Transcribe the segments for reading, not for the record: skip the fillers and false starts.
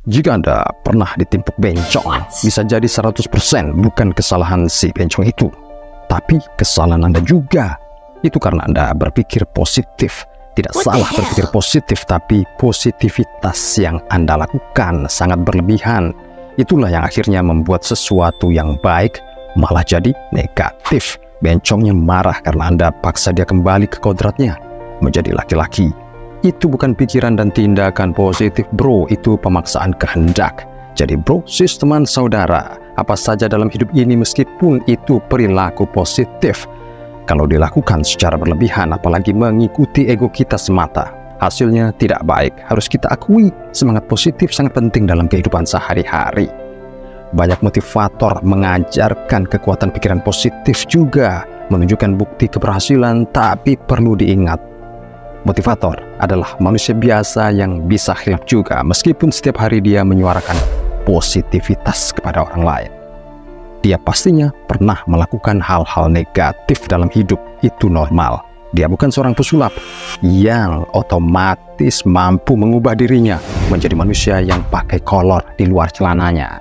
Jika Anda pernah ditimpuk bencong, bisa jadi 100% bukan kesalahan si bencong itu, tapi kesalahan Anda juga. Itu karena Anda berpikir positif. Tidak salah berpikir positif, tapi positivitas yang Anda lakukan sangat berlebihan. Itulah yang akhirnya membuat sesuatu yang baik malah jadi negatif. Bencongnya marah karena Anda paksa dia kembali ke kodratnya, menjadi laki-laki. Itu bukan pikiran dan tindakan positif, bro. Itu pemaksaan kehendak. Jadi bro, sis, teman, saudara, apa saja dalam hidup ini meskipun itu perilaku positif, kalau dilakukan secara berlebihan, apalagi mengikuti ego kita semata, hasilnya tidak baik. Harus kita akui, semangat positif sangat penting dalam kehidupan sehari-hari. Banyak motivator mengajarkan kekuatan pikiran positif juga, menunjukkan bukti keberhasilan, tapi perlu diingat, motivator adalah manusia biasa yang bisa khilaf juga, meskipun setiap hari dia menyuarakan positivitas kepada orang lain. Dia pastinya pernah melakukan hal-hal negatif dalam hidup, itu normal. Dia bukan seorang pesulap yang otomatis mampu mengubah dirinya menjadi manusia yang pakai kolor di luar celananya.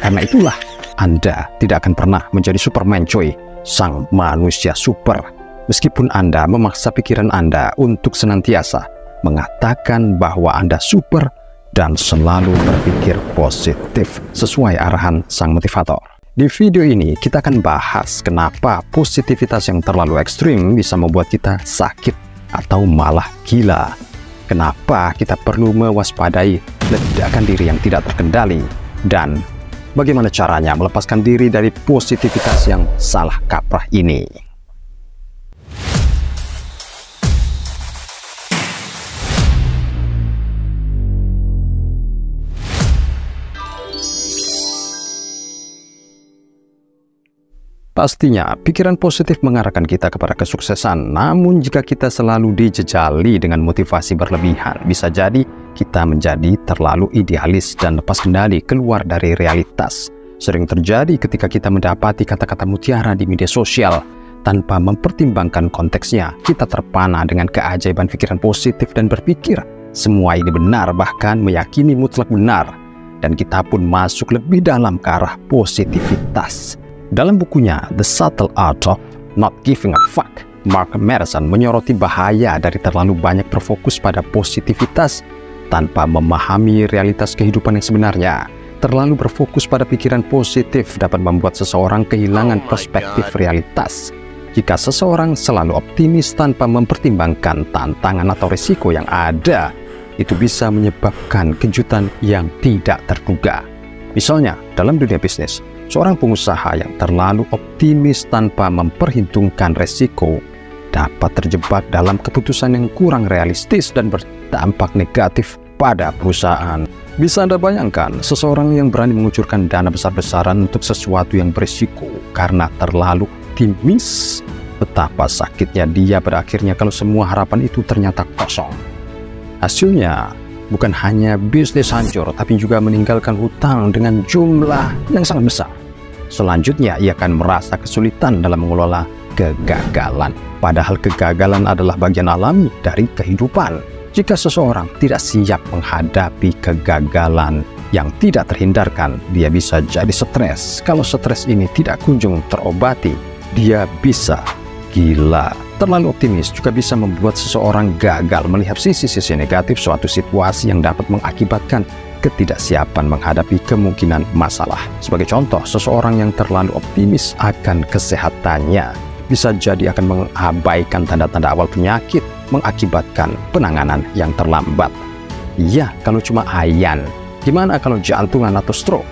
Karena itulah Anda tidak akan pernah menjadi Superman, coy, sang manusia super. Meskipun Anda memaksa pikiran Anda untuk senantiasa mengatakan bahwa Anda super dan selalu berpikir positif sesuai arahan sang motivator. Di video ini kita akan bahas kenapa positivitas yang terlalu ekstrim bisa membuat kita sakit atau malah gila. Kenapa kita perlu mewaspadai ledakan diri yang tidak terkendali, dan bagaimana caranya melepaskan diri dari positivitas yang salah kaprah ini. Pastinya, pikiran positif mengarahkan kita kepada kesuksesan. Namun jika kita selalu dijejali dengan motivasi berlebihan, bisa jadi kita menjadi terlalu idealis dan lepas kendali, keluar dari realitas. Sering terjadi ketika kita mendapati kata-kata mutiara di media sosial tanpa mempertimbangkan konteksnya. Kita terpana dengan keajaiban pikiran positif dan berpikir semua ini benar, bahkan meyakini mutlak benar. Dan kita pun masuk lebih dalam ke arah positivitas. Dalam bukunya The Subtle Art of Not Giving a Fuck, Mark Manson menyoroti bahaya dari terlalu banyak berfokus pada positivitas tanpa memahami realitas kehidupan yang sebenarnya. Terlalu berfokus pada pikiran positif dapat membuat seseorang kehilangan perspektif realitas. Jika seseorang selalu optimis tanpa mempertimbangkan tantangan atau risiko yang ada, itu bisa menyebabkan kejutan yang tidak terduga. Misalnya, dalam dunia bisnis, seorang pengusaha yang terlalu optimis tanpa memperhitungkan resiko dapat terjebak dalam keputusan yang kurang realistis dan berdampak negatif pada perusahaan. Bisa Anda bayangkan, seseorang yang berani mengucurkan dana besar-besaran untuk sesuatu yang berisiko karena terlalu optimis, betapa sakitnya dia pada akhirnya kalau semua harapan itu ternyata kosong. Hasilnya, bukan hanya bisnis hancur, tapi juga meninggalkan hutang dengan jumlah yang sangat besar. Selanjutnya, ia akan merasa kesulitan dalam mengelola kegagalan. Padahal kegagalan adalah bagian alami dari kehidupan. Jika seseorang tidak siap menghadapi kegagalan yang tidak terhindarkan, dia bisa jadi stres. Kalau stres ini tidak kunjung terobati, dia bisa gila. Terlalu optimis juga bisa membuat seseorang gagal melihat sisi-sisi negatif suatu situasi yang dapat mengakibatkan ketidaksiapan menghadapi kemungkinan masalah. Sebagai contoh, seseorang yang terlalu optimis akan kesehatannya bisa jadi akan mengabaikan tanda-tanda awal penyakit, mengakibatkan penanganan yang terlambat. Iya, kalau cuma hayan. Gimana kalau jantungan atau stroke?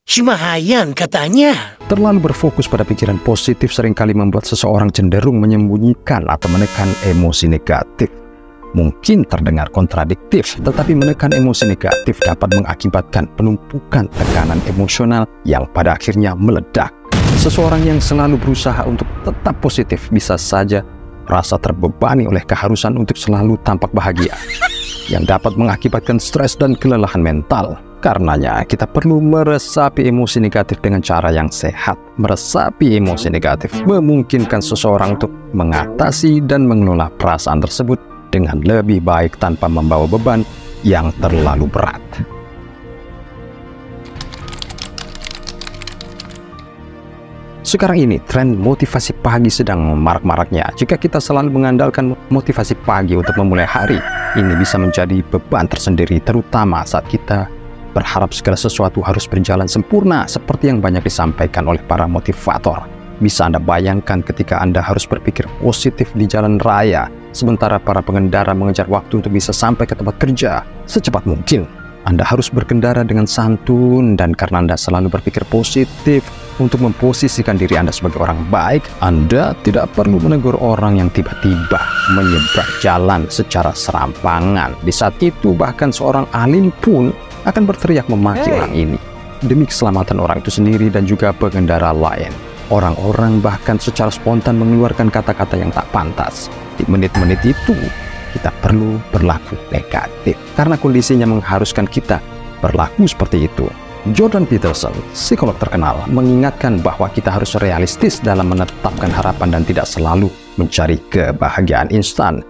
Cuma hayan katanya. Terlalu berfokus pada pikiran positif seringkali membuat seseorang cenderung menyembunyikan atau menekan emosi negatif. Mungkin terdengar kontradiktif, tetapi menekan emosi negatif dapat mengakibatkan penumpukan tekanan emosional yang pada akhirnya meledak. Seseorang yang selalu berusaha untuk tetap positif bisa saja merasa terbebani oleh keharusan untuk selalu tampak bahagia, yang dapat mengakibatkan stres dan kelelahan mental. Karenanya, kita perlu meresapi emosi negatif dengan cara yang sehat. Meresapi emosi negatif memungkinkan seseorang untuk mengatasi dan mengelola perasaan tersebut dengan lebih baik tanpa membawa beban yang terlalu berat. Sekarang ini, tren motivasi pagi sedang marak-maraknya. Jika kita selalu mengandalkan motivasi pagi untuk memulai hari, ini bisa menjadi beban tersendiri, terutama saat kita berharap segala sesuatu harus berjalan sempurna, seperti yang banyak disampaikan oleh para motivator. Bisa Anda bayangkan ketika Anda harus berpikir positif di jalan raya, sementara para pengendara mengejar waktu untuk bisa sampai ke tempat kerja secepat mungkin. Anda harus berkendara dengan santun, dan karena Anda selalu berpikir positif untuk memposisikan diri Anda sebagai orang baik, Anda tidak perlu menegur orang yang tiba-tiba menyeberang jalan secara serampangan. Di saat itu, bahkan seorang alim pun akan berteriak memaki orang ini demi keselamatan orang itu sendiri dan juga pengendara lain. Orang-orang bahkan secara spontan mengeluarkan kata-kata yang tak pantas. Di menit-menit itu, kita perlu berlaku negatif karena kondisinya mengharuskan kita berlaku seperti itu. Jordan Peterson, psikolog terkenal, mengingatkan bahwa kita harus realistis dalam menetapkan harapan dan tidak selalu mencari kebahagiaan instan.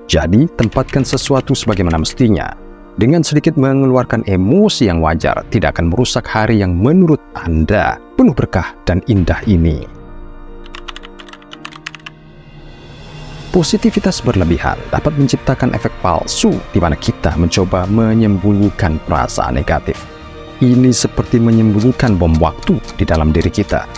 Jadi, tempatkan sesuatu sebagaimana mestinya. Dengan sedikit mengeluarkan emosi yang wajar, tidak akan merusak hari yang menurut Anda penuh berkah dan indah ini. Positivitas berlebihan dapat menciptakan efek palsu di mana kita mencoba menyembunyikan perasaan negatif. Ini seperti menyembunyikan bom waktu di dalam diri kita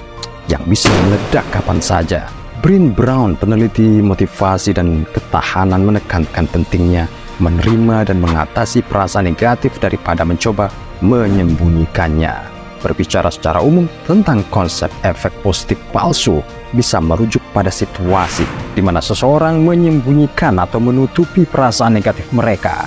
yang bisa meledak kapan saja. Brene Brown, peneliti motivasi dan ketahanan, menekankan pentingnya menerima dan mengatasi perasaan negatif daripada mencoba menyembunyikannya. Berbicara secara umum tentang konsep efek positif palsu bisa merujuk pada situasi di mana seseorang menyembunyikan atau menutupi perasaan negatif mereka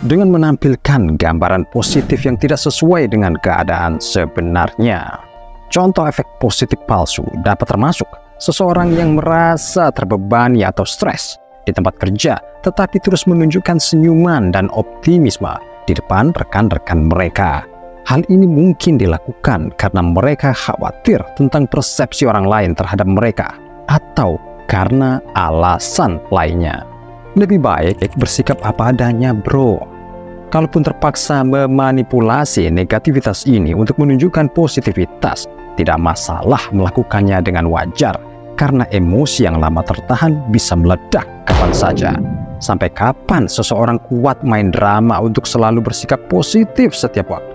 dengan menampilkan gambaran positif yang tidak sesuai dengan keadaan sebenarnya. Contoh efek positif palsu dapat termasuk seseorang yang merasa terbebani atau stres di tempat kerja, tetapi terus menunjukkan senyuman dan optimisme di depan rekan-rekan mereka. Hal ini mungkin dilakukan karena mereka khawatir tentang persepsi orang lain terhadap mereka, atau karena alasan lainnya. Lebih baik bersikap apa adanya, bro. Kalaupun terpaksa memanipulasi negativitas ini untuk menunjukkan positivitas, tidak masalah melakukannya dengan wajar, karena emosi yang lama tertahan bisa meledak kapan saja. Sampai kapan seseorang kuat main drama untuk selalu bersikap positif setiap waktu?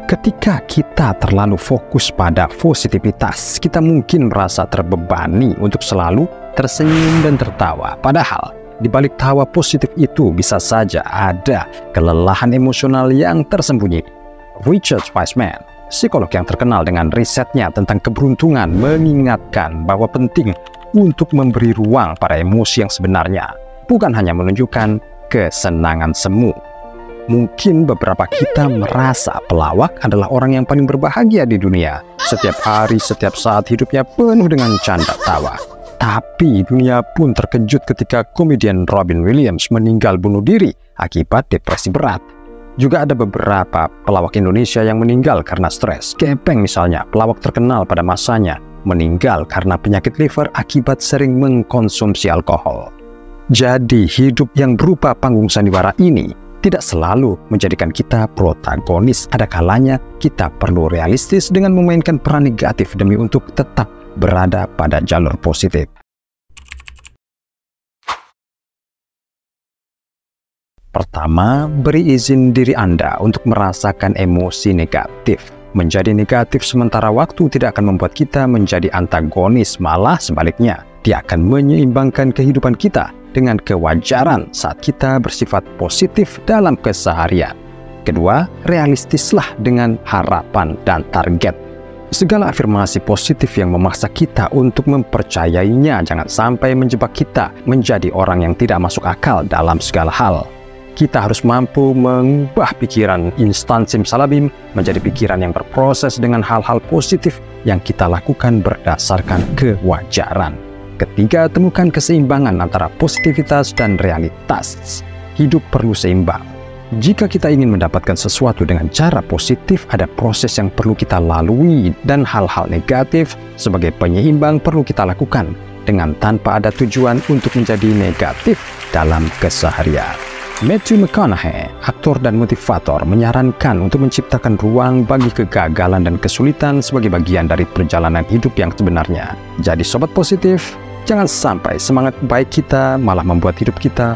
Ketika kita terlalu fokus pada positivitas, kita mungkin merasa terbebani untuk selalu tersenyum dan tertawa. Padahal, di balik tawa positif itu bisa saja ada kelelahan emosional yang tersembunyi. Richard Wiseman, psikolog yang terkenal dengan risetnya tentang keberuntungan, mengingatkan bahwa penting untuk memberi ruang pada emosi yang sebenarnya, bukan hanya menunjukkan kesenangan semu. Mungkin beberapa kita merasa pelawak adalah orang yang paling berbahagia di dunia. Setiap hari, setiap saat hidupnya penuh dengan canda tawa. Tapi dunia pun terkejut ketika komedian Robin Williams meninggal bunuh diri akibat depresi berat. Juga ada beberapa pelawak Indonesia yang meninggal karena stres. Gepeng misalnya, pelawak terkenal pada masanya, meninggal karena penyakit liver akibat sering mengkonsumsi alkohol. Jadi hidup yang berupa panggung sandiwara ini tidak selalu menjadikan kita protagonis. Ada kalanya kita perlu realistis dengan memainkan peran negatif demi untuk tetap berada pada jalur positif. Pertama, beri izin diri Anda untuk merasakan emosi negatif. Menjadi negatif sementara waktu tidak akan membuat kita menjadi antagonis, malah sebaliknya, dia akan menyeimbangkan kehidupan kita dengan kewajaran saat kita bersifat positif dalam keseharian. Kedua, realistislah dengan harapan dan target. Segala afirmasi positif yang memaksa kita untuk mempercayainya jangan sampai menjebak kita menjadi orang yang tidak masuk akal dalam segala hal. Kita harus mampu mengubah pikiran instan simsalabim menjadi pikiran yang berproses dengan hal-hal positif yang kita lakukan berdasarkan kewajaran. Ketiga, temukan keseimbangan antara positivitas dan realitas. Hidup perlu seimbang. Jika kita ingin mendapatkan sesuatu dengan cara positif, ada proses yang perlu kita lalui dan hal-hal negatif sebagai penyeimbang perlu kita lakukan dengan tanpa ada tujuan untuk menjadi negatif dalam keseharian. Matthew McConaughey, aktor dan motivator, menyarankan untuk menciptakan ruang bagi kegagalan dan kesulitan sebagai bagian dari perjalanan hidup yang sebenarnya. Jadi sobat positif, jangan sampai semangat baik kita malah membuat hidup kita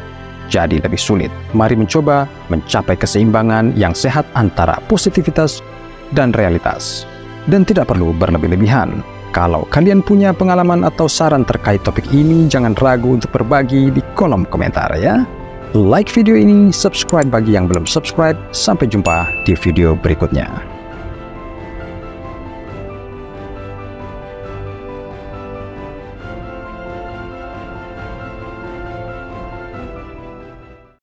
jadi lebih sulit. Mari mencoba mencapai keseimbangan yang sehat antara positivitas dan realitas. Dan tidak perlu berlebih-lebihan. Kalau kalian punya pengalaman atau saran terkait topik ini, jangan ragu untuk berbagi di kolom komentar ya. Like video ini, subscribe bagi yang belum subscribe. Sampai jumpa di video berikutnya.